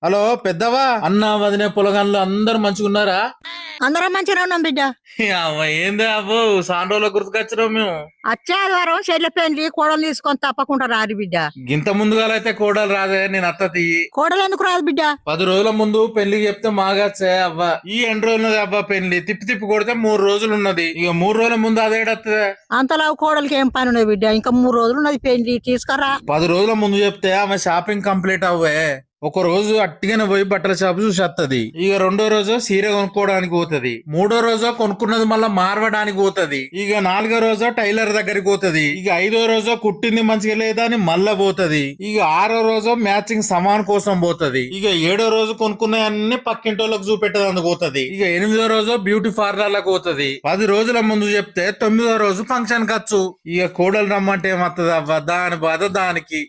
Hello పెద్దవా అన్న వదిన పొలగాన్లు అందరు మంచిగున్నారా? అందరం మంచిగా ఉన్నాం బిడ్డ. ఏంది అబ్బో సాన్ రోజుల గుర్తుకొచ్చినావు మేము. వచ్చే ఆదివారం చెల్లె పెళ్లి కోడలు తీసుకొని తప్పకుండా రాదు బిడ్డ. గింత ముందుగాలైతే కోడలు రాదే, నేను అత్తది. కోడలు ఎందుకు రాదు బిడ్డ? 10 రోజుల ముందు పెళ్లి చెప్తే మాగచ్చే అవ్వ. ఈ ఎన్ని రోజులు ఉన్నది అవ్వ పెళ్లి? తిప్పి తిప్పి కొడితే 3 రోజులు ఉన్నది. ఇక 3 రోజుల ముందు అదేడత్తదే. అంతలా కోడలికి ఏం పని ఉన్నది బిడ్డ? ఇంకా 3 రోజులు ఉన్నది పెళ్లి, తీసుకురా. 10 రోజుల ముందు చెప్తే ఆమె షాపింగ్ కంప్లీట్ అవ్వే. ఒక రోజు అట్టిగానే పోయి బట్టల షాప్ చూసేత్తది. ఇక 2వ రోజు సీర కొనుక్కోవడానికి పోతది. 3వ రోజు కొనుక్కున్నది మళ్ళా మార్వడానికి పోతది. ఇక 4వ రోజు టైలర్ దగ్గరికి పోతది. ఇక 5వ రోజు కుట్టింది మంచిగా లేదా అని మళ్ళా పోతది. ఇక 6వ రోజు మ్యాచింగ్ సమాన్ కోసం పోతది. ఇక 7వ రోజు కొనుక్కున్న అన్ని పక్కింటోళ్ళకి చూపెట్టడానికి పోతది. ఇక 8వ రోజు బ్యూటీ పార్లర్లకు పోతది. 10 రోజుల ముందు చెప్తే 9వ రోజు ఫంక్షన్ ఖర్చు. ఇక కోడలు రమ్మంటే ఏమత్తది అవ్వ, దాని బాధ దానికి.